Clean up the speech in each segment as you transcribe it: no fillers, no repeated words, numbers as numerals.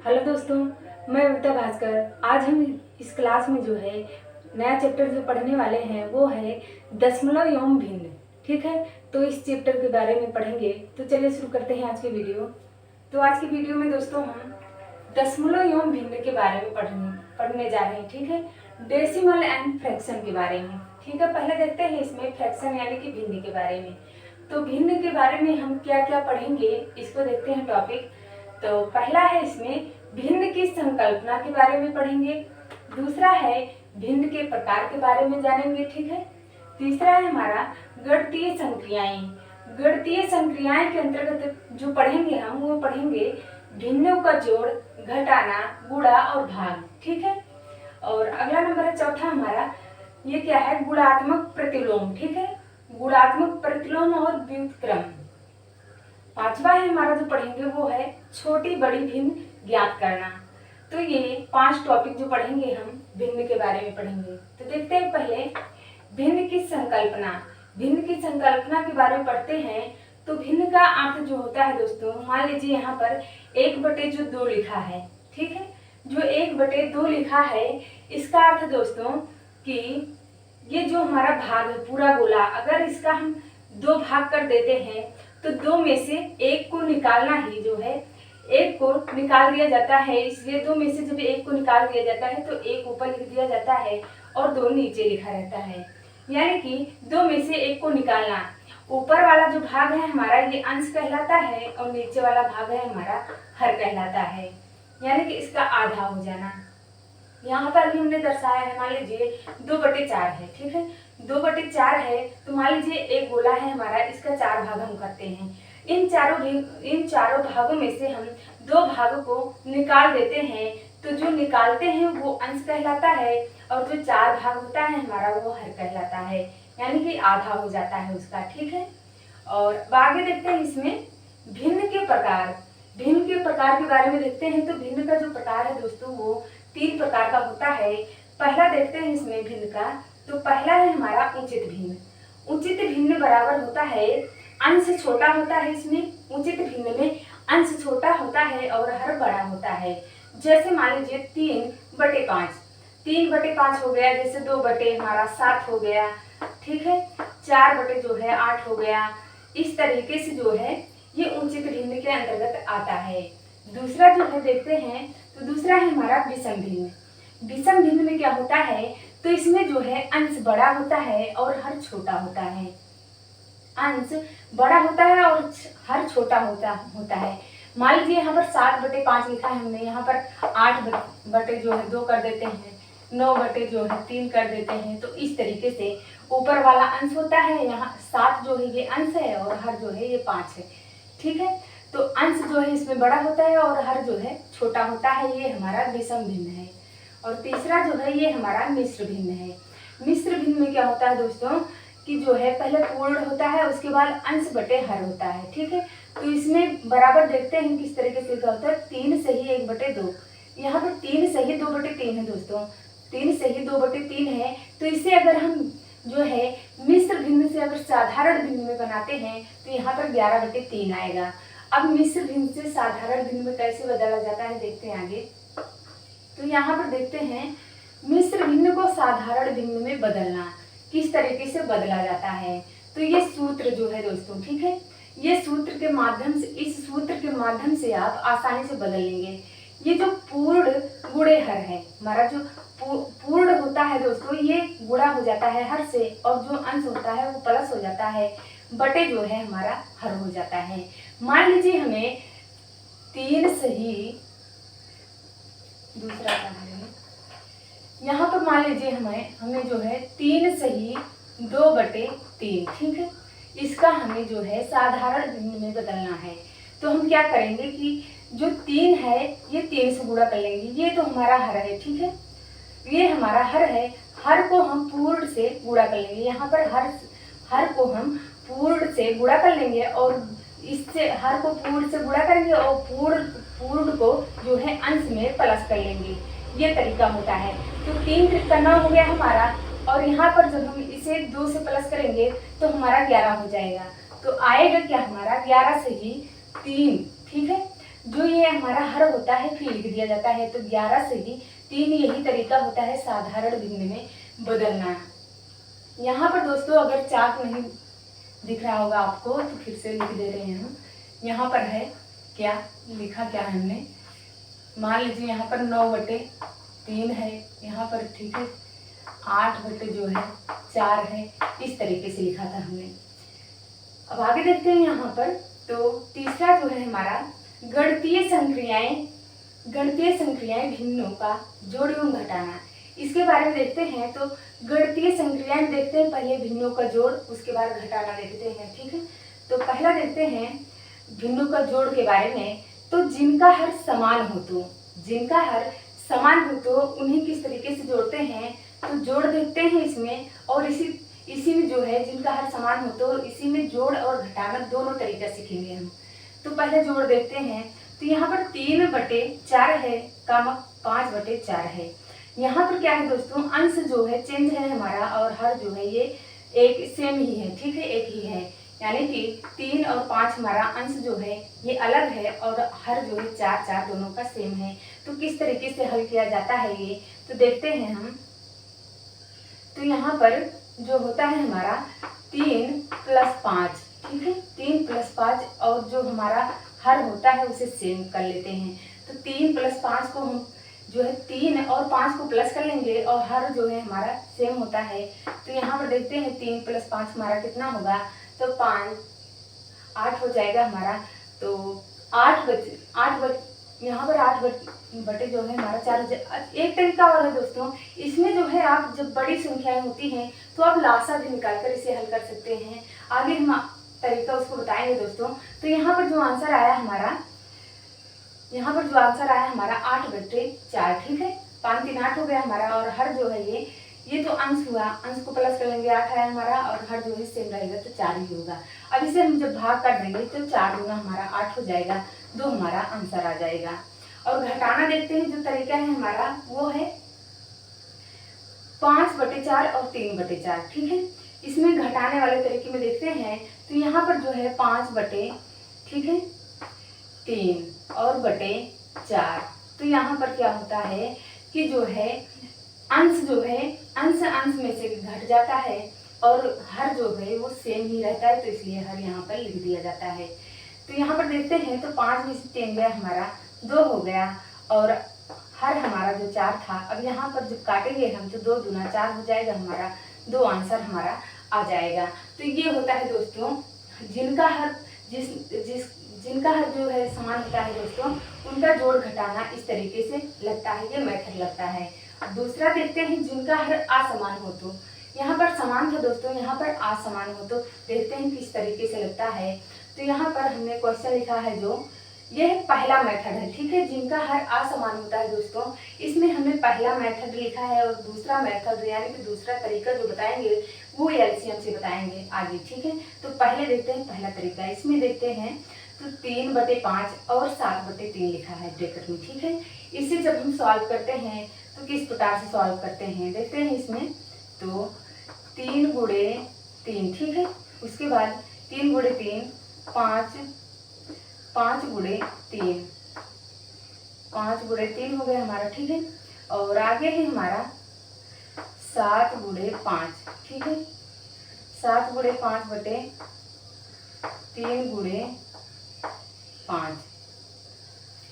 Hello दोस्तों, मैं विद्या भास्कर। आज हम इस क्लास में जो है नया चैप्टर जो पढ़ने वाले हैं वो है दशमलव एवं भिन्न। ठीक है, तो इस चैप्टर के बारे में पढ़ेंगे। तो चलिए शुरू करते हैं आज की वीडियो। तो आज की वीडियो में दोस्तों हम दशमलव एवं भिन्न के बारे में पढ़ने जा रहे हैं। ठीक है, डेसिमल एंड फ्रैक्शन के बारे में। ठीक है, पहले देखते हैं इसमें फ्रैक्शन यानी कि भिन्न के बारे में। तो भिन्न के बारे में हम क्या क्या पढ़ेंगे इसको देखते हैं टॉपिक। तो पहला है इसमें भिन्न की संकल्पना के बारे में पढ़ेंगे। दूसरा है भिन्न के प्रकार के बारे में जानेंगे। ठीक है, तीसरा है हमारा गणितीय संक्रियाएं। गणितीय संक्रियाएं के अंतर्गत जो पढ़ेंगे हम वो पढ़ेंगे भिन्नों का जोड़, घटाना, गुणा और भाग। ठीक है, और अगला नंबर है चौथा हमारा, ये क्या है, गुणात्मक प्रतिलोम। ठीक है, गुणात्मक प्रतिलोम और व्युत्क्रम। पांचवा है हमारा जो पढ़ेंगे वो है छोटी बड़ी भिन्न ज्ञात करना। तो ये 5 टॉपिक जो पढ़ेंगे हम भिन्न के बारे में पढ़ेंगे। तो देखते हैं पहले भिन्न की संकल्पना। भिन्न की संकल्पना के बारे में पढ़ते हैं। तो भिन्न का अर्थ जो होता है दोस्तों, मान लीजिए यहाँ पर 1/2 लिखा है। ठीक है, जो 1/2 लिखा है इसका अर्थ दोस्तों कि ये जो हमारा भाग है पूरा गोला, अगर इसका हम 2 भाग कर देते हैं तो 2 में से 1 को निकालना ही जो है, 1 को निकाल दिया जाता है। इसलिए 2 में से जब 1 को निकाल दिया जाता है तो 1 ऊपर लिख दिया जाता है और 2 नीचे लिखा रहता है। यानी कि 2 में से 1 को निकालना, ऊपर वाला जो भाग है हमारा ये अंश कहलाता है और नीचे वाला भाग है हमारा हर कहलाता है। यानी कि इसका आधा हो जाना। यहाँ पर भी हमने दर्शाया है, मान लीजिए 2/4 है। ठीक है, 2/4 है तो मान लीजिए एक गोला है हमारा, इसका 4 भाग हम करते हैं। इन चारों भागों में से हम 2 भागों को निकाल देते हैं। तो जो निकालते हैं वो अंश कहलाता है और जो 4 भाग होता है हमारा वो हर कहलाता है। यानी कि आधा हो जाता है उसका। ठीक है, और आगे देखते हैं इसमें भिन्न के प्रकार। भिन्न के प्रकार के बारे में देखते हैं। तो भिन्न का जो प्रकार है दोस्तों वो 3 प्रकार का होता है। पहला देखते हैं इसमें भिन्न का। तो पहला है हमारा उचित भिन्न। उचित भिन्न बराबर होता है, अंश छोटा होता है इसमें। उचित भिन्न में अंश छोटा होता है और हर बड़ा होता है। जैसे मान लीजिए 3/5, 3/5 हो गया। जैसे 2 हमारा 7 हो गया। ठीक है, 4 जो है 8 हो गया। इस तरीके से जो है ये उचित भिन्न के अंतर्गत आता है। दूसरा जो है देखते हैं, तो दूसरा है हमारा विषम भिन्न। विषम भिन्न में क्या होता है, तो इसमें जो है अंश बड़ा होता है और हर छोटा होता है। अंश बड़ा होता है और हर छोटा होता है। मान लीजिए यहाँ पर 7/5 लिखा है हमने, यहाँ पर 8 जो है 2 कर देते हैं, 9 जो है 3 कर देते हैं। तो इस तरीके से ऊपर वाला अंश होता है, यहाँ 7 जो है ये अंश है और हर जो है ये 5 है। ठीक है, तो अंश जो है इसमें बड़ा होता है और हर जो है छोटा होता है। ये हमारा विषम भिन्न है। और तीसरा जो है ये हमारा मिश्र भिन्न है। मिश्र भिन्न में क्या होता है दोस्तों कि जो है पहले पूर्ण होता है, उसके बाद अंश बटे हर होता है। ठीक है, तो इसमें बराबर देखते हैं किस तरीके से क्या होता है। 3 सही 1/2, यहाँ पर 3 सही 2/3 है दोस्तों। 3 सही 2/3 है। तो इसे अगर हम जो है मिश्र भिन्न से अगर साधारण भिन्न में बनाते हैं तो यहाँ पर 11/3 आएगा। अब मिश्र भिन्न से साधारण भिन्न में कैसे बदला जाता है देखते हैं आगे। तो यहाँ पर देखते हैं मिश्र भिन्न को साधारण भिन्न में बदलना किस तरीके से बदला जाता है। तो ये सूत्र जो है दोस्तों, ठीक है, ये सूत्र के माध्यम से, इस सूत्र के माध्यम से आप आसानी से बदल लेंगे। ये जो पूर्ण गुणे हर है, हमारा जो पूर्ण होता है दोस्तों ये गुणा हो जाता है हर से, और जो अंश होता है वो प्लस हो जाता है, बटे जो है हमारा हर हो जाता है। मान लीजिए हमें 3 सही, दूसरा यहाँ पर मान लीजिए हमें जो है 3 सही 2/3। ठीक है, इसका हमें जो है साधारण भिन्न में बदलना है। तो हम क्या करेंगे कि जो 3 है ये 3 से गुणा कर लेंगे। ये तो हमारा हर है। ठीक है, ये हमारा हर है। हर को हम पूर्ण से गुणा कर लेंगे। यहाँ पर हर को हम पूर्ण से गुणा कर लेंगे और इससे हर को पूर्ण से गुणा करेंगे और पूर्ण को जो है अंश में प्लस कर लेंगे। ये तरीका होता है। तो 3 त्रिका 9 हो गया हमारा, और यहाँ पर जब हम इसे 2 से प्लस करेंगे तो हमारा 11 हो जाएगा। तो आएगा क्या हमारा 11 सही 3। ठीक है, जो ये हमारा हर होता है फिर लिख दिया जाता है। तो 11 से ही 3 यही तरीका होता है साधारण भिन्न में बदलना। यहाँ पर दोस्तों अगर चार्ट नहीं दिख रहा होगा आपको तो फिर से लिख दे रहे हैं हम। यहाँ पर है क्या लिखा क्या है हमने, मान लीजिए यहाँ पर 9/3 है, यहाँ पर ठीक है 8/4 है, इस तरीके से लिखा था हमने। अब आगे देखते हैं यहाँ पर। तो तीसरा जो है हमारा गणितीय संक्रियाएं भिन्नों का जोड़ एवं घटाना, इसके बारे में देखते हैं। तो गणितीय संक्रियाएं देखते हैं, पहले भिन्नों का जोड़, उसके बाद घटाना देखते हैं, ठीक है। तो पहला देखते हैं भिन्नों का जोड़ के बारे में। तो जिनका हर समान हो तो उन्हें किस तरीके से जोड़ते हैं, तो जोड़ देखते हैं इसमें। और इसी में जो है जिनका हर समान हो तो इसी में जोड़ और घटाना दोनों तरीका सीखेंगे हम। तो पहले जोड़ देखते हैं। तो यहाँ पर 3/4 है, 5/4 है। यहाँ पर क्या है दोस्तों, अंश जो है चेंज है हमारा और हर जो है ये एक सेम ही है, ठीक है, एक ही है। यानी कि 3 और 5 हमारा अंश जो है ये अलग है और हर जो है 4 दोनों का सेम है। तो किस तरीके से हल किया जाता है ये तो देखते हैं हम। तो यहाँ पर जो होता है हमारा 3 + 5, ठीक है, 3 + 5 और जो हमारा हर होता है उसे सेम कर लेते हैं। तो 3 + 5 को हम जो है 3 और 5 को प्लस कर लेंगे और हर जो है हमारा सेम होता है। तो यहाँ पर देखते हैं 3 + 5 हमारा कितना होगा, तो 8 हो जाएगा हमारा। तो 8 यहाँ पर 8 बटे जो है हमारा 4 हो जाए। एक तरीका और है दोस्तों, इसमें जो है आप जब बड़ी संख्याएं होती हैं तो आप लासा भी निकालकर इसे हल कर सकते हैं। आगे हम तरीका उसको बताएंगे दोस्तों। तो यहाँ पर जो आंसर आया हमारा 8/4, ठीक है, 5 3 8 हो गया हमारा। और हर जो है ये तो अंश हुआ, अंश को प्लस कर लेंगे, 8 आया हमारा और हर जो है सेम रहेगा तो 4 ही होगा। अब इसे हम जब भाग कर देंगे तो 4 दूना हमारा 8 हो जाएगा, 2 हमारा आंसर आ जाएगा। और घटाना देखते हैं, जो तरीका है हमारा वो है 5/4 और 3/4, ठीक है। इसमें घटाने वाले तरीके में देखते हैं। तो यहाँ पर जो है 5/3 और /4। तो यहाँ पर क्या होता है कि जो है अंश अंश में से घट जाता है और हर जो है वो सेम ही रहता है, तो इसलिए हर यहाँ पर लिख दिया जाता है। तो यहाँ पर देखते हैं। तो 5 में से 3 गया हमारा, 2 हो गया और हर हमारा जो 4 था। अब यहाँ पर जब काटेंगे हम तो 2 दूना 4 हो जाएगा हमारा, 2 आंसर हमारा आ जाएगा। तो ये होता है दोस्तों जिनका हर जो है समान होता है दोस्तों, उनका जोड़ घटाना इस तरीके से लगता है, ये मेथड लगता है। दूसरा देखते हैं जिनका हर असमान हो तो, यहाँ पर समान था दोस्तों, यहाँ पर असमान हो तो देखते हैं किस तरीके से लगता है। तो यहाँ पर हमने क्वेश्चन लिखा है जो यह पहला मेथड है, ठीक है, जिनका हर असमान होता है दोस्तों, इसमें हमने पहला मेथड लिखा है। और दूसरा मेथड यानी कि दूसरा तरीका जो बताएंगे वो एलसीएम से बताएंगे आगे, ठीक है। तो पहले देखते हैं पहला तरीका, इसमें देखते हैं। तो 3/5 और 7/3 लिखा है ब्रैकेट में, ठीक है। इसे जब हम सॉल्व करते हैं तो किस प्रकार से सॉल्व करते हैं देखते हैं इसमें। तो 3 × 3, ठीक है, उसके बाद 3 × 3 5 × 3 हो गया हमारा, ठीक है। और आगे है हमारा 7 × 5, ठीक है, 7 × 5/3 × 5।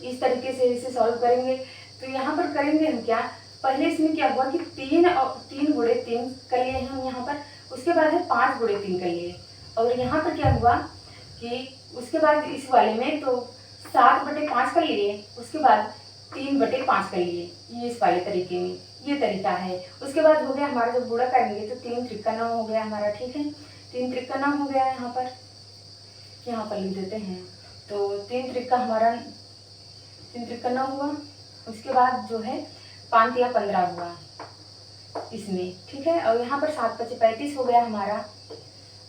इस तरीके से इसे सॉल्व करेंगे। तो यहाँ पर करेंगे हम क्या, पहले इसमें क्या हुआ कि 3 × 3 कर लिए हम यहाँ पर, उसके बाद है 5 × 3 कर लिए। और यहाँ पर क्या हुआ कि उसके बाद इस वाले में तो 7/5 कर लिए, उसके बाद 3/5 कर लिए, ये इस वाले तरीके में ये तरीका है। उसके बाद हो गया हमारा जब गुणा करेंगे तो 3 × 3 = 9 हो गया हमारा, ठीक है, 3 × 3 = 9 हो गया यहाँ पर लिख देते हैं। तो 3 × 3 हमारा 3 × 3 = 9 हुआ। उसके बाद जो है 5 × 15 हुआ इसमें, ठीक है। और यहाँ पर 7 × 5 = 35 हो गया हमारा,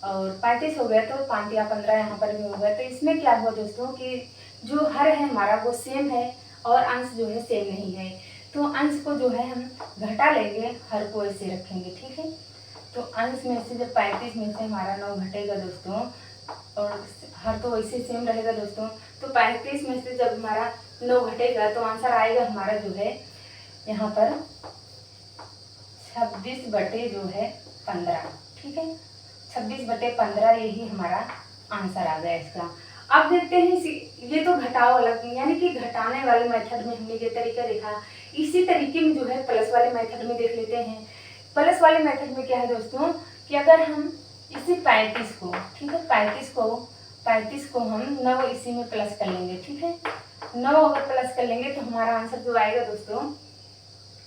और 35 हो गया तो 5 × 15 यहाँ पर भी हो गया। तो इसमें क्या हुआ दोस्तों कि जो हर है हमारा वो सेम है और अंश जो है सेम नहीं है। तो अंश को जो है हम घटा लेंगे, हर को ऐसे रखेंगे, ठीक है। तो अंश में से जब 35 में से हमारा 9 घटेगा दोस्तों और हर तो वैसे सेम रहेगा दोस्तों। तो 35 में से जब हमारा 9 घटेगा तो आंसर आएगा हमारा जो है यहाँ पर 26/15। ठीक है, 26/15 यही हमारा आंसर आ गया इसका। अब देखते हैं ये तो घटाव वाला यानी कि घटाने वाले मेथड में हमने ये तरीका देखा। इसी तरीके में जो है प्लस वाले मेथड में देख लेते हैं। प्लस वाले मेथड में क्या है दोस्तों कि अगर हम इसी 35 को, ठीक है, 35 को हम 9 इसी में प्लस कर लेंगे। ठीक है, 9 अगर प्लस कर लेंगे तो हमारा आंसर जो आएगा दोस्तों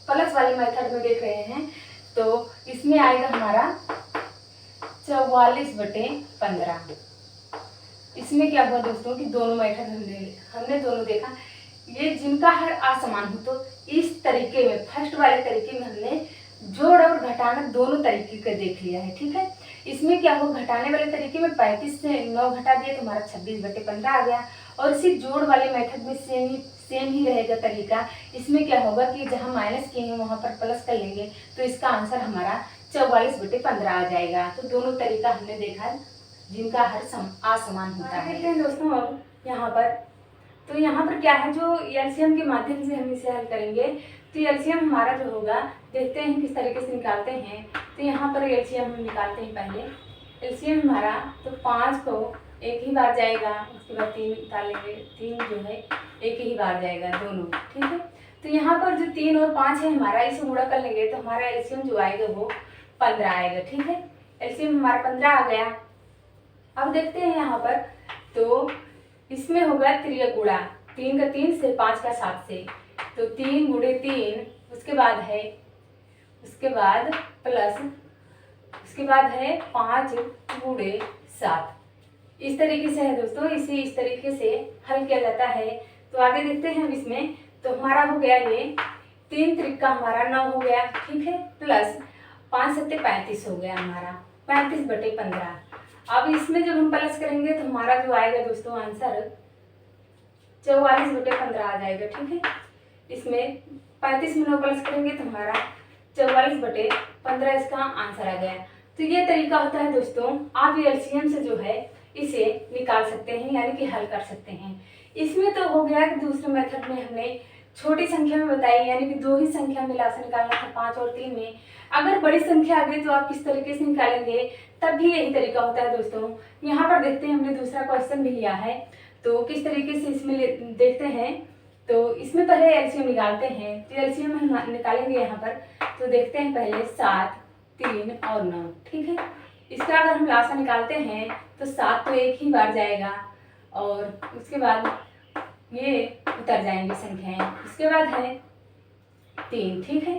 प्लस वाले मेथड में देख रहे हैं तो इसमें आएगा हमारा 44/15। इसमें क्या हुआ दोस्तों कि दोनों मेथड हमने दोनों देखा, ये जिनका हर असमान हो तो इस तरीके में फर्स्ट वाले तरीके में हमने जोड़ और घटाना दोनों तरीके का देख लिया है। ठीक है, इसमें क्या हुआ घटाने वाले तरीके में 35 से 9 घटा दिया तो हमारा 26/15 आ गया। और इसी जोड़ वाले मेथड में सेम ही रहेगा तरीका। इसमें क्या होगा कि जहाँ माइनस किए हैं वहाँ पर प्लस कर लेंगे तो इसका आंसर हमारा 44/15 आ जाएगा। तो दोनों तरीका हमने देखा जिनका हर असमान होता है। देखते हैं दोस्तों अब यहाँ पर, तो यहाँ पर क्या है जो एलसीएम के माध्यम से हम इसे हल करेंगे। तो एलसीएम हमारा जो होगा देखते हैं किस तरीके से निकालते हैं। तो यहाँ पर एलसीएम हम निकालते हैं पहले। एलसीएम हमारा तो 5 को एक ही बार जाएगा, उसके बाद 3 निकालेंगे, 3 जो है एक ही बार जाएगा दोनों। ठीक है, तो यहाँ पर जो 3 और 5 है हमारा इसे गुणा कर लेंगे तो हमारा एलसीएम जो आएगा वो 15 आएगा। ठीक है, एलसीएम हमारा 15 आ गया। अब देखते हैं यहाँ पर तो इसमें होगा त्रिय गुणा 3 का 3 से 5 का 7 से, तो 3 × 3 उसके बाद है प्लस उसके बाद है 5 × 7। इस तरीके से है दोस्तों, इसे इस तरीके से हल किया जाता है। तो आगे देखते हैं हम इसमें, तो हमारा हो गया ये 3 त्रिका हमारा 9 हो गया। ठीक है, प्लस 5 7 35 हो गया हमारा 35/15। अब इसमें जब हम प्लस करेंगे तो हमारा जो आएगा दोस्तों आंसर 44/15 आ जाएगा। ठीक है, इसमें 35 में 9 प्लस करेंगे तो हमारा 44/15 इसका आंसर आ गया। तो ये तरीका होता है दोस्तों, आप एलसीएम से जो है इसे निकाल सकते हैं यानी कि हल कर सकते हैं। इसमें तो हो गया कि दूसरे मेथड में हमने छोटी संख्या में बताई यानी कि 2 ही संख्या में लासा निकालना था 5 और 3 में। अगर बड़ी संख्या आ गई तो आप किस तरीके से निकालेंगे, तब भी यही तरीका होता है दोस्तों। यहाँ पर देखते हैं हमने दूसरा क्वेश्चन भी लिया है तो किस तरीके से इसमें देखते हैं। तो इसमें पहले एलसीएम निकालते हैं। तो एलसीएम हम निकालेंगे यहाँ पर, तो देखते हैं पहले 7 3 और 9। ठीक है, इसका अगर हम लासा निकालते हैं तो 7 तो एक ही बार जाएगा और उसके बाद ये उतर जाएंगे संख्याएं। उसके बाद है 3। ठीक है,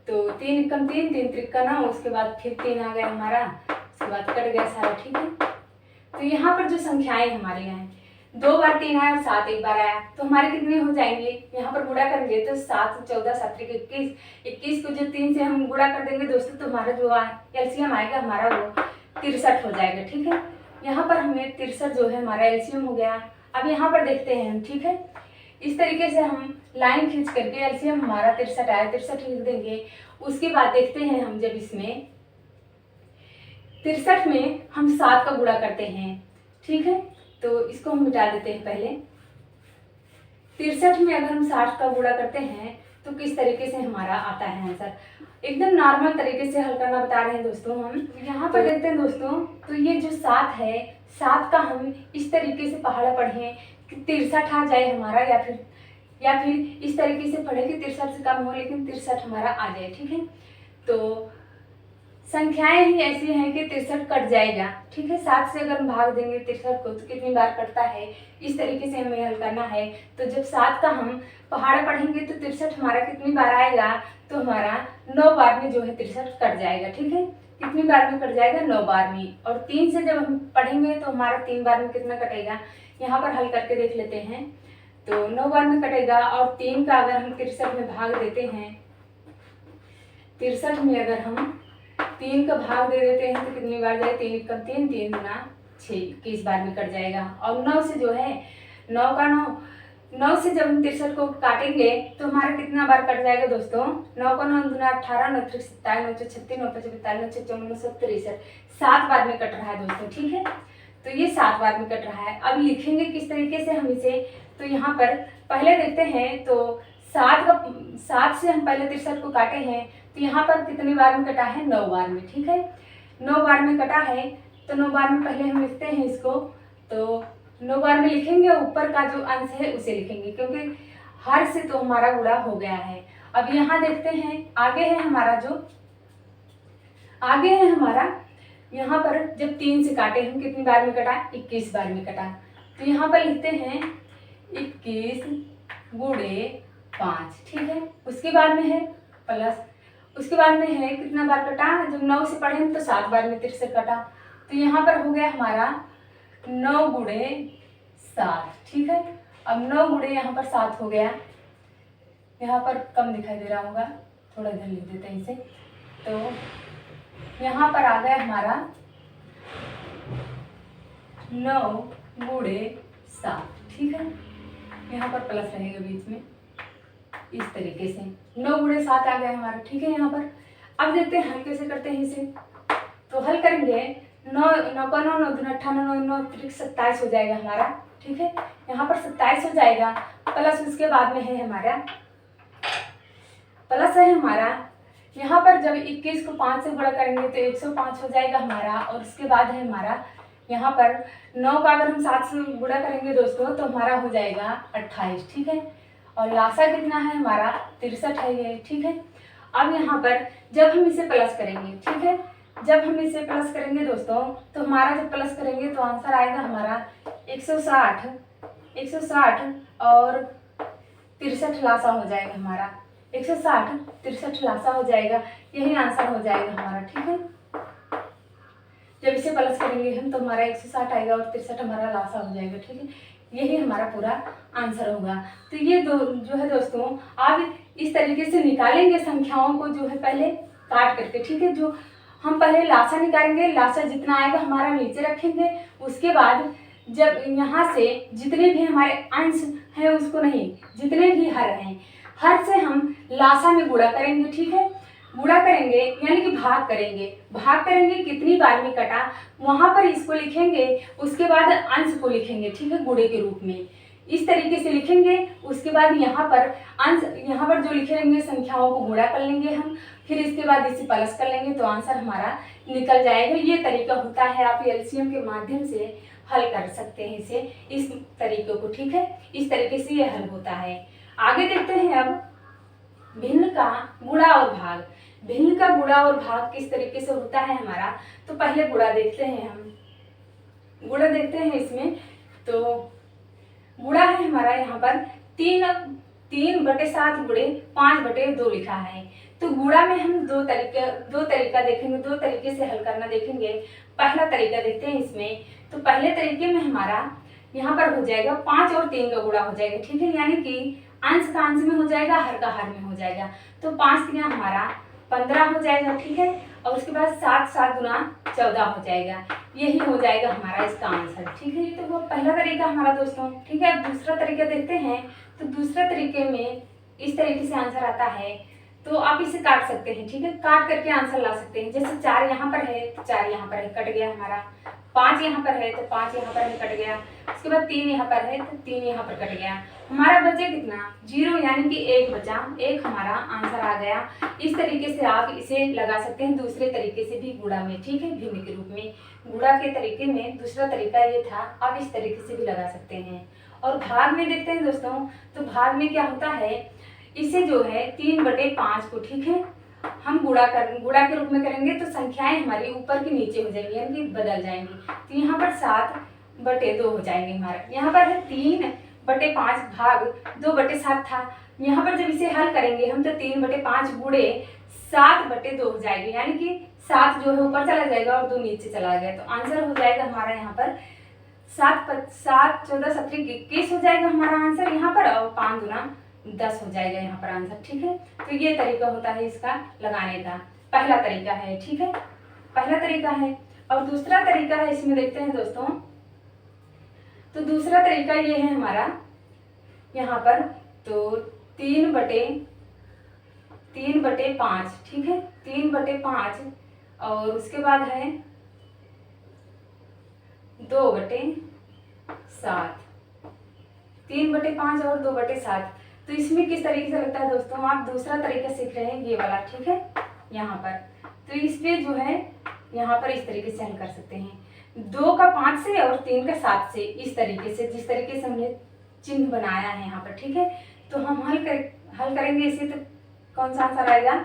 तो 3 × 3 3 त्रिका 9, उसके बाद फिर 3 आ गया हमारा, उसके बाद कट गया सारा। ठीक है, तो यहाँ पर जो संख्याएं हमारे यहाँ 2 बार 3 आया और 7 एक बार आया तो हमारे कितने हो जाएंगे, यहाँ पर गुणा करेंगे तो 7 14 7 21 21 को जो 3 से हम गुणा कर देंगे दोस्तों तो हमारा जो एलसीएम आएगा हमारा वो 63 हो जाएगा। ठीक है, यहाँ पर हमें 63 जो है हमारा एलसीएम हो गया। अब यहाँ पर देखते हैं हम। ठीक है, इस तरीके से हम लाइन खींच करके एलसीएम हमारा 63 आया, 63 लिख देंगे। उसके बाद देखते हैं हम जब इसमें 63 में हम 7 का गुणा करते हैं। ठीक है, तो इसको हम मिटा देते हैं पहले। 63 में अगर हम 60 का गुणा करते हैं तो किस तरीके से हमारा आता है आंसर, एकदम नॉर्मल तरीके से हल करना बता रहे हैं दोस्तों हम। यहाँ पर देखते हैं दोस्तों, तो ये जो 7 है 7 का हम इस तरीके से पहाड़ा पढ़ें कि 63 आ जाए हमारा, या फिर इस तरीके से पढ़े कि 63 से कम हो लेकिन 63 हमारा आ जाए। ठीक है, तो संख्याएं ही ऐसी हैं कि 63 कट जाएगा। ठीक है, 7 से अगर हम भाग देंगे 63 को तो कितनी बार कटता है, इस तरीके से हमें हल करना है। तो जब 7 का हम पहाड़ा पढ़ेंगे तो 63 हमारा कितनी बार आएगा, तो हमारा 9 बार में जो है 63 कट जाएगा। ठीक है, कितनी बार में कट जाएगा, 9 बार में। और 3 से जब हम पढ़ेंगे तो हमारा 3 बार में कितना कटेगा, यहाँ पर हल करके देख लेते हैं। तो 9 बार में कटेगा और 3 का अगर हम 63 में भाग देते हैं, 63 में अगर हम 3 का भाग दे देते हैं तो कितनी बार जाए, 3 × 3 3 × 6 21 बार में कट जाएगा। और 9 से जो है 9 का 9 से जब हम 63 को काटेंगे तो हमारा कितना बार कट जाएगा दोस्तों, 9 का 9 × 18 9 × 27 9 × 36 9 × 45 9 × 54 9 × 63 7 बार में कट रहा है दोस्तों। ठीक है, तो ये 7 बार में कट रहा है। अब लिखेंगे किस तरीके से हम इसे, तो यहाँ पर पहले देखते हैं। तो 7 से हम पहले 63 को काटे हैं, तो यहाँ पर कितनी बार में कटा है, 9 बार में। ठीक है, 9 बार में कटा है, तो 9 बार में पहले हम लिखते हैं इसको। तो 9 बार में लिखेंगे, ऊपर का जो अंश है उसे लिखेंगे, क्योंकि हर से तो हमारा गुणा हो गया है। अब यहाँ देखते हैं, आगे है हमारा यहाँ पर जब 3 से काटे हम, कितनी बार में कटा, 21 बार में कटा। तो यहाँ पर लिखते हैं 21 गुणे 5। ठीक है, उसके बाद में है प्लस, उसके बाद में है कितना बार कटा, जब 9 से पढ़े तो 7 बार में 63 कटा। तो यहाँ पर हो गया हमारा 9 गुणे 7। ठीक है, अब 9 गुणे यहाँ पर 7 हो गया। यहाँ पर कम दिखाई दे रहा होगा, थोड़ा इधर लिख देते हैं इसे। तो यहाँ पर आ गया हमारा 9 गुणे 7। ठीक है, यहाँ पर प्लस रहेगा बीच में, इस तरीके से 9 गुणे 7 आ गया हमारा। ठीक है, यहाँ पर अब देखते हैं हल कैसे करते हैं इसे। तो हल करेंगे, 9 का 9 9 दूना 98, 9 त्रिक 27 हो जाएगा हमारा। ठीक है, यहाँ पर 27 हो जाएगा, प्लस उसके बाद में है हमारा प्लस है हमारा, यहाँ पर जब 21 को 5 से गुणा करेंगे तो 105 हो जाएगा हमारा। और उसके बाद है हमारा यहाँ पर 9 का अगर हम 7 से गुणा करेंगे दोस्तों, तो हमारा हो जाएगा 28। ठीक है, और लासा कितना है हमारा, 63 है ये। ठीक है, अब यहाँ पर जब हम इसे प्लस करेंगे, ठीक है, जब हम इसे प्लस करेंगे दोस्तों, तो हमारा जब प्लस करेंगे तो आंसर आएगा हमारा 160 और 63 लासा हो जाएगा हमारा, 160 63 लासा हो जाएगा, यही आंसर हो जाएगा हमारा। ठीक है, जब इसे प्लस करेंगे हम तो हमारा 160 आएगा और 63 हमारा लासा हो जाएगा। ठीक है, यही हमारा पूरा आंसर होगा। तो ये जो है दोस्तों, आप इस तरीके से निकालेंगे संख्याओं को, जो है पहले काट करके। ठीक है, जो हम पहले लासा निकालेंगे, लासा जितना आएगा हमारा नीचे रखेंगे। उसके बाद जब यहाँ से जितने भी हमारे अंश हैं उसको नहीं, जितने भी हर हैं, हर से हम लासा में गुणा करेंगे। ठीक है, गुणा करेंगे यानी कि भाग करेंगे कितनी बार में कटा, वहां पर इसको लिखेंगे, उसके बाद अंश को लिखेंगे। ठीक है, गुणे के रूप में इस तरीके से लिखेंगे। उसके बाद यहाँ पर अंश, यहाँ पर जो लिखेंगे संख्याओं को गुणा कर लेंगे हम, फिर इसके बाद इसे प्लस कर लेंगे तो आंसर हमारा निकल जाएगा। ये तरीका होता है, आप एलसीएम के माध्यम से हल कर सकते हैं इसे, इस तरीके को। ठीक है, इस तरीके से ये हल होता है। आगे देखते हैं अब भिन्न का गुणा और भाग। भिन्न का गुणा और भाग किस तरीके से होता है हमारा, तो पहले गुणा देखते हैं हम, गुणा देखते हैं इसमें। तो गुणा है हमारा यहाँ पर 3/7 गुणे 5/2 लिखा है। तो गुणा में हम दो तरीका देखेंगे, दो तरीके से हल करना देखेंगे। पहला तरीका देखते हैं इसमें। तो पहले तरीके में हमारा यहाँ पर हो जाएगा 5 और 3 का गुणा हो जाएगा। ठीक है, यानी कि अंश का अंश में हो जाएगा, हर का हर में हो जाएगा। तो 5 3 हमारा 15 हो जाएगा। ठीक है, और उसके बाद 7 7 गुना 14 हो जाएगा, यही हो जाएगा हमारा इसका आंसर। ठीक है, ये तो वो पहला तरीका हमारा दोस्तों। ठीक है, अब दूसरा तरीका देखते हैं। तो दूसरे तरीके में इस तरीके से आंसर आता है। तो आप इसे काट सकते हैं। ठीक है, काट करके आंसर ला सकते हैं। जैसे 4 यहाँ पर है तो 4 यहाँ पर है, कट गया हमारा। 5 यहाँ पर है तो 5 यहाँ पर है, कट गया। उसके बाद 3 यहाँ पर है तो 3 यहाँ पर कट गया। हमारा बचे कितना, 0, यानी कि 1 बचा, 1 हमारा आंसर आ गया। इस तरीके से आप इसे लगा सकते हैं, दूसरे तरीके से भी गुणा में। ठीक है, भिन्न के रूप में गुणा के तरीके में दूसरा तरीका ये था, आप इस तरीके से भी लगा सकते हैं। और भाग में देखते हैं दोस्तों। तो भाग में क्या होता है, इसे जो है 3/5 को, ठीक है, हम गुणा के रूप में करेंगे तो संख्याएं हमारी ऊपर की नीचे हो जाएंगी, यानी कि बदल जाएंगी। तो यहाँ पर 7/2 हो जाएंगे हमारा। यहाँ पर है 3/5 भाग 2/7 था। यहाँ पर जब इसे हल करेंगे हम तो 3/5 गुणे 7/2 हो जाएगी, यानी कि 7 जो है ऊपर चला जाएगा और 2 नीचे चला गया। तो आंसर हो जाएगा हमारा यहाँ पर 7 7 14 17 21 हो जाएगा हमारा आंसर यहाँ पर, और 5 गुना 10 हो जाएगा यहाँ पर आंसर। ठीक है, तो ये तरीका होता है इसका लगाने का, पहला तरीका है। ठीक है, पहला तरीका है। और दूसरा तरीका है, इसमें देखते हैं दोस्तों। तो दूसरा तरीका ये है हमारा यहाँ पर, तो 3/5, ठीक है, 3/5 और उसके बाद है 2/7, 3/5 और 2/7। तो इसमें किस तरीके से लगता है दोस्तों, आप दूसरा तरीका सीख रहे हैं ये वाला, ठीक है, यहाँ पर। तो इस पे जो है यहाँ पर इस तरीके से हल कर सकते हैं, 2 का 5 से और 3 का 7 से, इस तरीके से, जिस तरीके से हमने चिन्ह बनाया है यहाँ पर, ठीक है। तो हम हल करेंगे इसे, तो कौन सा आंसर आएगा,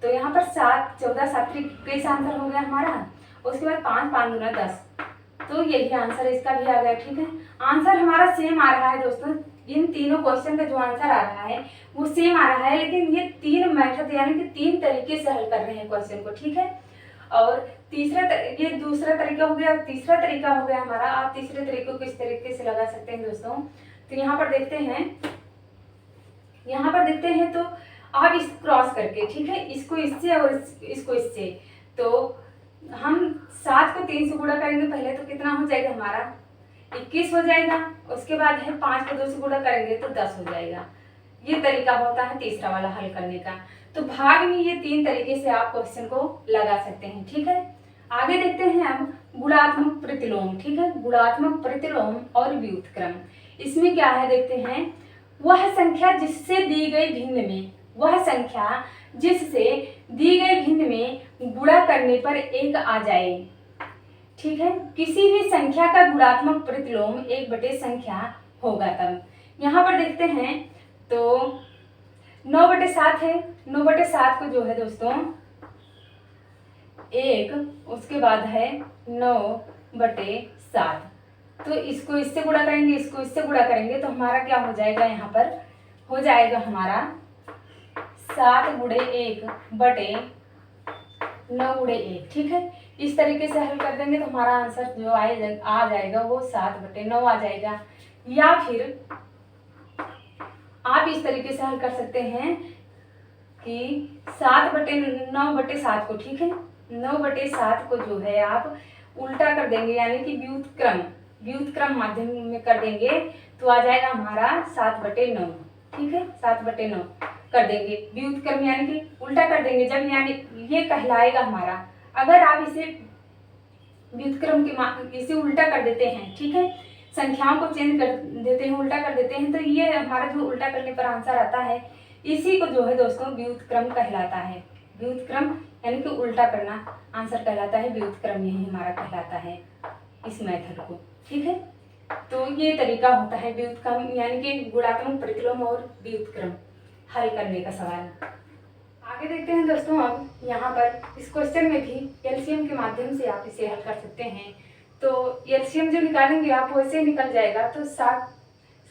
तो यहाँ पर 7, 14, 7 कैसा आंसर हो गया हमारा। उसके बाद 5, 5 दूना 10, तो यही आंसर इसका भी आ गया, ठीक है। आंसर हमारा सेम आ रहा है दोस्तों, इन तीनों क्वेश्चन का जो आंसर आ रहा है वो सेम आ रहा है, लेकिन ये 3 मेथड यानी कि 3 तरीके से हल कर रहे हैं क्वेश्चन को, ठीक है। और ये दूसरा तरीका हो गया, तीसरा तरीका हो गया हमारा। आप तीसरे तरीके को किस तरीके से लगा सकते हैं दोस्तों, तो यहाँ पर देखते हैं, तो आप इस क्रॉस करके, ठीक है, इसको इससे और इसको इससे, तो हम 7 को 3 से गुणा करेंगे पहले, तो कितना हो जाएगा हमारा 21 हो जाएगा। उसके बाद है 5 को 2 से गुणा करेंगे तो 10 हो जाएगा। ये तरीका होता है तीसरा वाला हल करने का। तो भाग में ये 3 तरीके से आप क्वेश्चन को लगा सकते हैं, ठीक है। आगे देखते हैं अब गुणात्मक प्रतिलोम, ठीक है, गुणात्मक प्रतिलोम और व्युत्क्रम। इसमें क्या है देखते हैं, वह संख्या जिससे दी गई भिन्न में गुणा करने पर 1 आ जाए, ठीक है। किसी भी संख्या का गुणात्मक प्रतिलोम 1 संख्या होगा तब। यहाँ पर देखते हैं तो 9/7 है, 9/7 को जो है दोस्तों 1, उसके बाद है 9/7, तो इसको इससे गुणा करेंगे, इसको इससे गुणा करेंगे, तो हमारा क्या हो जाएगा, यहाँ पर हो जाएगा हमारा 7/1/9/1, ठीक है। इस तरीके से हल कर देंगे तो हमारा आंसर जो आ जाएगा वो 7/9 आ जाएगा। या फिर आप इस तरीके से हल कर सकते हैं कि 7/9/7 को, ठीक है, 9/7 को जो है आप उल्टा कर देंगे, यानी कि व्युत्क्रम माध्यम में कर देंगे, तो आ जाएगा हमारा 7/9, ठीक है, 7/9 कर देंगे व्युत्क्रम, यानी कि उल्टा कर देंगे जब, यानी ये कहलाएगा हमारा। अगर आप इसे व्युत्क्रम के इसे उल्टा कर देते हैं, ठीक है, संख्याओं को चेंज कर देते हैं, उल्टा कर देते हैं, तो ये हमारा जो उल्टा करने पर आंसर आता है, इसी को जो है दोस्तों व्युत्क्रम कहलाता है। व्युत्क्रम यानी कि उल्टा करना आंसर कहलाता है, व्युत्क्रम यही हमारा कहलाता है इस मेथड को, ठीक है। तो ये तरीका होता है व्युत्क्रम यानी कि गुणात्मक प्रतिलोम और व्युत्क्रम हल करने का सवाल। आगे देखते हैं दोस्तों, अब यहाँ पर इस क्वेश्चन में भी एलसीएम के माध्यम से आप इसे हल कर सकते हैं। तो एलसीएम जो निकालेंगे आप वैसे निकल जाएगा, तो 7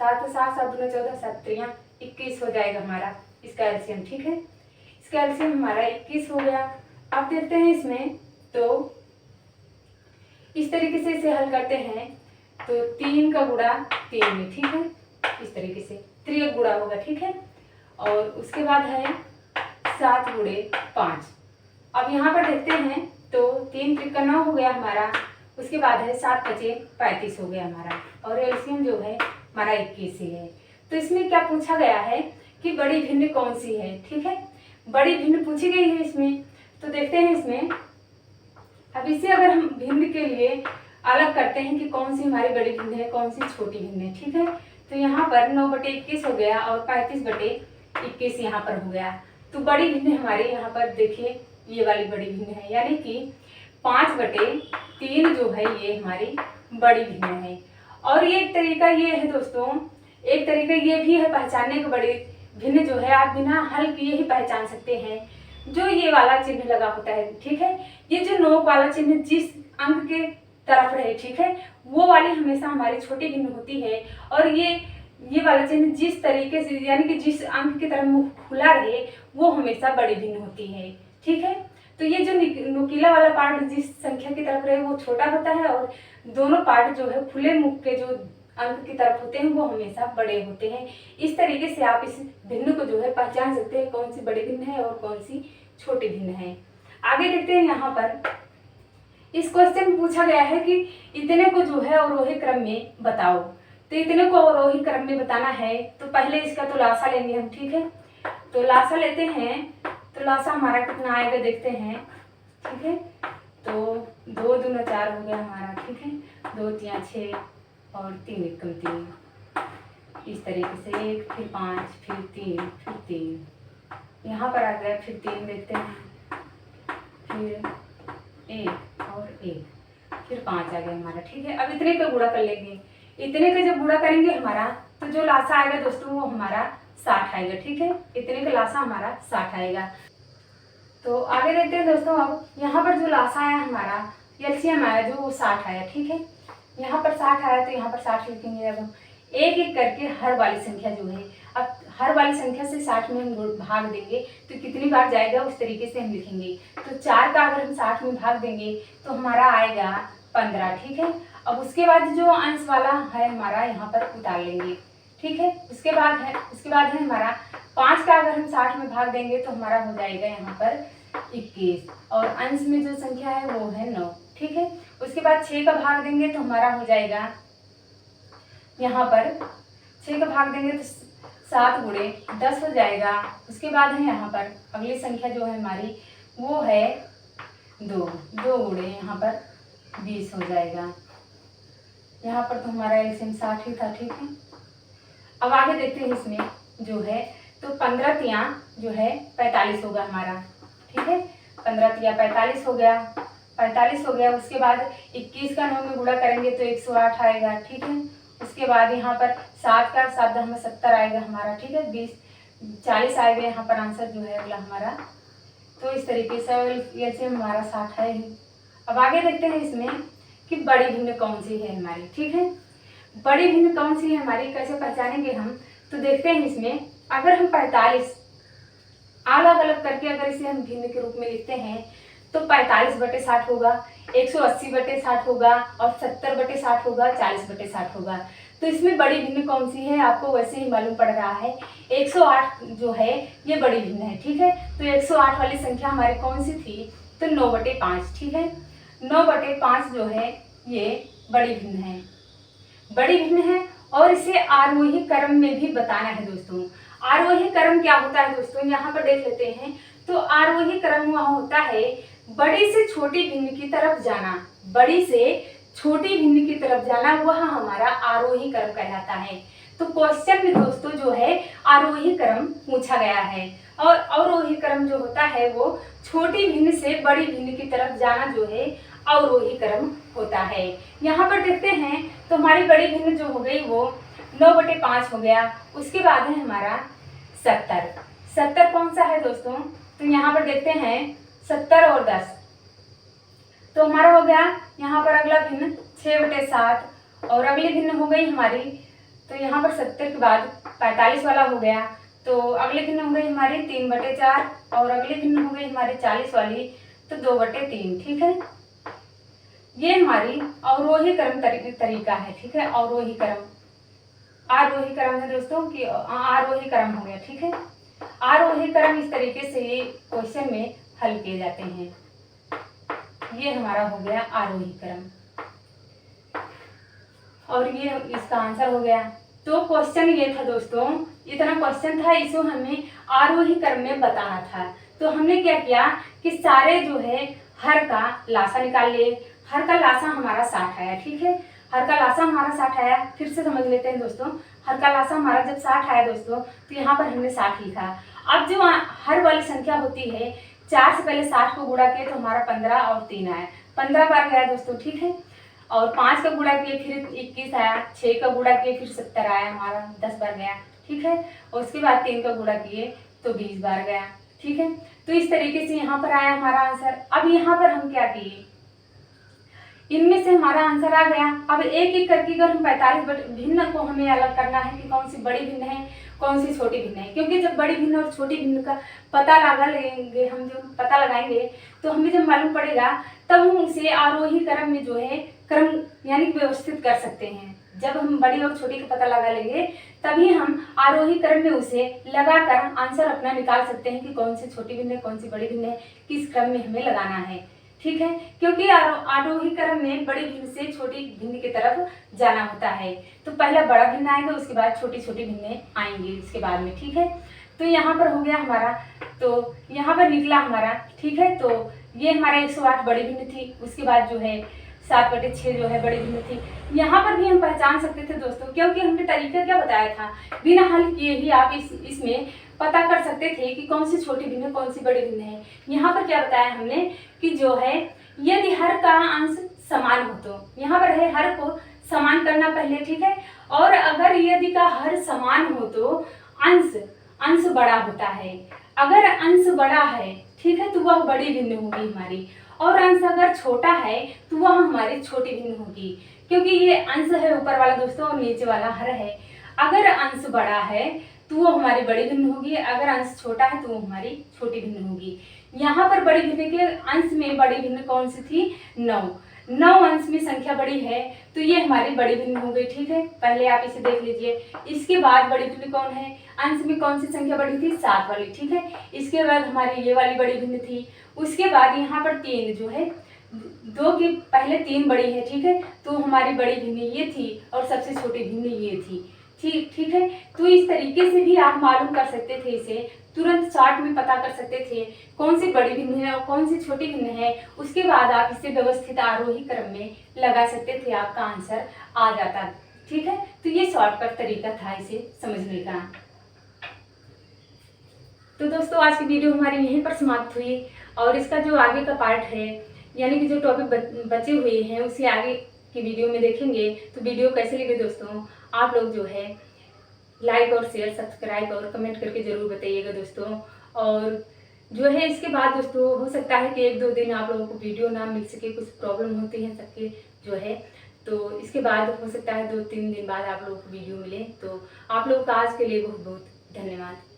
7 7 7 दूना 14 7 3 21 हो जाएगा हमारा इसका एलसीएम, ठीक है। इसका एलसीएम हमारा 21 हो गया। अब देखते हैं इसमें, तो इस तरीके से इसे हल करते हैं, तो 3 का गुणा 3 में, ठीक है, इस तरीके से 3 गुणा होगा, ठीक है। और उसके बाद है 7 × 5। अब यहाँ पर देखते हैं तो 3 × 9 हो गया हमारा, उसके बाद है 7 × 5 = 35 हो गया हमारा, और एलसीएम जो है हमारा 21 ही है। तो इसमें क्या पूछा गया है कि बड़ी भिन्न कौन सी है, ठीक है, बड़ी भिन्न पूछी गई है इसमें। तो देखते हैं इसमें, अब इसे अगर हम भिन्न के लिए अलग करते हैं कि कौन सी हमारी बड़ी भिन्न है, कौन सी छोटी भिन्न है, ठीक है। तो यहाँ पर 9/21 हो गया और 35/21 यहाँ पर हो गया। तो बड़ी भिन्न हमारी यहाँ पर देखिए ये वाली बड़ी भिन्न है, यानी कि 5/3 जो है ये हमारी बड़ी भिन्न है। और ये एक तरीका ये है दोस्तों, एक तरीका ये भी है पहचानने का, बड़ी भिन्न जो है आप बिना हल किए ही पहचान सकते हैं। जो ये वाला चिन्ह लगा होता है, ठीक है, ये जो नोक वाला चिन्ह जिस अंक के तरफ रहे, ठीक है, वो वाली हमेशा हमारी छोटी भिन्न होती है। और ये वाला चिन्ह जिस तरीके से यानी कि जिस अंक की तरफ मुख खुला रहे वो हमेशा बड़ी भिन्न होती है, ठीक है। तो ये जो नुकीला वाला पार्ट जिस संख्या की तरफ रहे वो छोटा होता है, और दोनों पार्ट जो है खुले मुख के जो अंक की तरफ होते हैं वो हमेशा बड़े होते हैं। इस तरीके से आप इस भिन्न को जो है पहचान सकते हैं कौन सी बड़ी भिन्न है और कौन सी छोटी भिन्न है। आगे देखते हैं, यहाँ पर इस क्वेश्चन में पूछा गया है कि इतने को जो है अवरोही क्रम में बताओ। तो इतने को अवरोही क्रम में बताना है तो पहले इसका तो लासा लेंगे हम, ठीक है। तो लासा लेते हैं, तो लासा हमारा कितना आएगा देखते हैं, ठीक है। तो 2 दूना 4 हो गया हमारा, ठीक है, 2 तियां 6 और 3 एकम 3, इस तरीके से 1 फिर 5 फिर 3 फिर 3, यहाँ पर आ गया फिर 3 देखते हैं, फिर 1 और 1, फिर 5 आ गया हमारा। ठीक है, अब इतने का गुणा कर लेंगे। इतने का जब गुणा करेंगे हमारा तो जो लासा आएगा दोस्तों वो हमारा 60 आएगा। ठीक है, इतने का लासा हमारा 60 आएगा। तो आगे देखते हैं दोस्तों, अब यहाँ पर जो लासा आया हमारा एलसीएम आया जो वो 60 आया। ठीक है, यहाँ पर 60 आया तो यहाँ पर 60 लिखेंगे। अब हम एक एक करके हर वाली संख्या जो है, अब हर वाली संख्या से 60 में हम भाग देंगे तो कितनी बार जाएगा उस तरीके से हम लिखेंगे। तो 4 का अगर हम 60 में भाग देंगे तो हमारा आएगा 15। ठीक है, अब उसके बाद जो अंश वाला है हमारा यहाँ पर उतार लेंगे। ठीक है, उसके बाद है हमारा 5 का अगर हम 60 में भाग देंगे तो हमारा हो जाएगा यहाँ पर 21 और अंश में जो संख्या है वो है 9। ठीक है, उसके बाद 6 का भाग देंगे तो हमारा हो जाएगा यहाँ पर 6 का भाग देंगे तो 7 गुणे 10 हो जाएगा। उसके बाद है यहाँ पर अगली संख्या जो है हमारी वो है 2 गुणे यहाँ पर 20 हो जाएगा। यहाँ पर तो हमारा एलसीएम 60 ही था। ठीक है, अब आगे देखते हैं इसमें जो है तो 15 तियां जो है 45 होगा हमारा। ठीक है, 15 तियां 45 हो गया, 45 हो गया। उसके बाद 21 का 9 में गुणा करेंगे तो 108 आएगा। ठीक है, उसके बाद यहाँ पर 7 का 7 10 में 70 आएगा हमारा। ठीक है, 20 40 आएगा यहाँ पर आंसर जो है अगला हमारा। तो इस तरीके से एलसीएम हमारा 60 है ही। अब आगे देखते हैं इसमें कि बड़ी भिन्न कौन सी है हमारी। ठीक है, बड़ी भिन्न कौन सी है हमारी, कैसे पहचानेंगे हम, तो देखते हैं इसमें अगर हम 45 अलग अलग करके अगर इसे हम भिन्न के रूप में लिखते हैं तो 45/60 होगा, 180/60 होगा और 70/60 होगा, 40/60 होगा। तो इसमें बड़ी भिन्न कौन सी है आपको वैसे ही मालूम पड़ रहा है, 108 जो है ये बड़ी भिन्न है। ठीक है, तो 108 वाली संख्या हमारी कौन सी थी, तो 9/5। ठीक है, 9/5 जो है ये बड़ी भिन्न है, बड़ी भिन्न है। और इसे आरोही क्रम में भी बताना है दोस्तों। आरोही क्रम क्या होता है दोस्तों, यहाँ पर देख लेते हैं। तो आरोही क्रम वह होता है बड़ी से छोटी भिन्न की तरफ जाना, बड़ी से छोटी भिन्न की तरफ जाना, वह हमारा आरोही क्रम कहलाता है। तो क्वेश्चन में दोस्तों जो है आरोही क्रम पूछा गया है और अवरोही क्रम जो होता है वो छोटी भिन्न से बड़ी भिन्न की तरफ जाना जो है अवरोही क्रम होता है। यहाँ पर देखते हैं तो हमारी बड़ी भिन्न जो हो गई वो 9/5 हो गया। उसके बाद है हमारा 70 कौन सा है दोस्तों, तो यहाँ पर देखते हैं 70 और 10 तो हमारा हो गया यहाँ पर अगला भिन्न 6/7 और अगली भिन्न हो गई हमारी, तो यहाँ पर 70 के बाद 45 वाला हो गया। तो अगली भिन्न हो गई हमारी 3/4 और अगली भिन्न हो गई हमारी 40 वाली, तो 2/3। ठीक है, ये हमारी अवरोही क्रम तरीका है। ठीक है, अवरोही क्रम, आरोही क्रम है दोस्तों कि आरोही क्रम हो गया। ठीक है, आरोही क्रम इस तरीके से क्वेश्चन में हल किए जाते हैं। ये हमारा हो गया आरोही क्रम और ये इसका आंसर हो गया। तो क्वेश्चन ये था दोस्तों, इतना क्वेश्चन था, इसको हमें आरोही क्रम में बताना था। तो हमने क्या किया कि सारे जो है हर का लासा निकाल लिए। हर का लासा हमारा 60 आया। ठीक है, हर का लासा हमारा 60 आया। फिर से समझ लेते हैं दोस्तों, हर का लासा हमारा जब 60 आया दोस्तों तो यहाँ पर हमने 60 लिखा। अब जो हर वाली संख्या होती है 4 से पहले 60 को गुणा किए तो हमारा 15 और 3 आया, 15 बार गया दोस्तों। ठीक है, और 5 का गुणा किए फिर 21 आया, 6 का गुणा किए फिर 70 आया, हमारा 10 बार गया। ठीक है, और उसके बाद 3 का गुणा किए तो 20 बार गया। ठीक है, तो इस तरीके से यहाँ पर आया हमारा आंसर। अब यहाँ पर हम क्या किए, इनमें से हमारा आंसर आ गया। अब एक एक करके अगर हम 45 भिन्न को हमें अलग करना है कि कौन सी बड़ी भिन्न है कौन सी छोटी भिन्न है, क्योंकि जब बड़ी भिन्न और छोटी भिन्न का पता लगा लेंगे, हम जब पता लगाएंगे तो हमें जब मालूम पड़ेगा तब हम उसे आरोही क्रम में जो है क्रम यानी व्यवस्थित कर सकते हैं। जब हम बड़ी और छोटी का पता लगा लेंगे तभी हम आरोही क्रम में उसे लगाकर आंसर अपना निकाल सकते हैं कि कौन सी छोटी भिन्न है कौन सी बड़ी भिन्न है, किस क्रम में हमें लगाना है। ठीक है, क्योंकि आरोही क्रम में बड़ी भिन्न से छोटी भिन्न की तरफ जाना होता है। तो पहला बड़ा भिन्न आएगा, उसके बाद छोटी छोटी भिन्न आएंगी इसके बाद में। ठीक है, तो यहाँ पर हो गया हमारा, तो यहाँ पर निकला हमारा। ठीक है, तो ये हमारा 108 बड़ी भिन्न थी। उसके बाद जो है 7/6 जो है बड़ी भिन्न थी। यहाँ पर भी हम पहचान सकते थे दोस्तों, क्योंकि हमने तरीका क्या बताया था, बिना हल किए ही आप इसमें पता कर सकते थे कि कौन सी छोटी भिन्न कौन सी बड़ी भिन्न है। यहाँ पर क्या बताया हमने कि जो है यदि हर का अंश समान हो तो, यहाँ पर है हर को समान करना पहले, ठीक है। और अगर यदि का हर समान हो तो अंश बड़ा होता है। अगर अंश बड़ा है, ठीक है, तो वह बड़ी भिन्न होगी हमारी, और अंश अगर छोटा है तो वह हमारी छोटी भिन्न होगी, क्योंकि ये अंश है ऊपर वाला दोस्तों और नीचे वाला हर है। अगर अंश बड़ा है तो वो हमारी बड़ी भिन्न होगी, अगर अंश छोटा है तो वो हमारी छोटी भिन्न होगी। यहाँ पर बड़ी भिन्न के अंश में बड़ी भिन्न कौन सी थी, 9 अंश में संख्या बड़ी है तो ये हमारी बड़ी भिन्न हो गई, ठीक है। पहले आप इसे देख लीजिए। इसके बाद बड़ी भिन्न कौन है, अंश में कौन सी संख्या बड़ी थी, 7 वाली, ठीक है। इसके बाद हमारी ये वाली बड़ी भिन्न थी। उसके बाद यहाँ पर 3 जो है, 2 के पहले 3 बड़ी है, ठीक है, तो हमारी बड़ी भिन्न ये थी और सबसे छोटी भिन्न ये थी, ठीक है। तो इस तरीके से भी आप मालूम कर सकते थे, इसे तुरंत शॉर्ट में पता कर सकते थे कौन सी बड़ी भिन्न है और कौन सी छोटी भिन्न है। उसके बाद आप इसे व्यवस्थित आरोही क्रम में लगा सकते थे, आपका आंसर आ जाता, ठीक है। तो ये शॉर्टकट तरीका था इसे समझने का। तो दोस्तों आज की वीडियो हमारी यहीं पर समाप्त हुई, और इसका जो आगे का पार्ट है, यानी कि जो टॉपिक बचे हुए हैं उसे आगे की वीडियो में देखेंगे। तो वीडियो कैसे लगे दोस्तों, आप लोग जो है लाइक और शेयर, सब्सक्राइब और कमेंट करके ज़रूर बताइएगा दोस्तों। और जो है इसके बाद दोस्तों हो सकता है कि 1-2 दिन आप लोगों को वीडियो ना मिल सके, कुछ प्रॉब्लम होती है सबके जो है, तो इसके बाद हो सकता है 2-3 दिन बाद आप लोगों को वीडियो मिले। तो आप लोगों का आज के लिए बहुत बहुत धन्यवाद।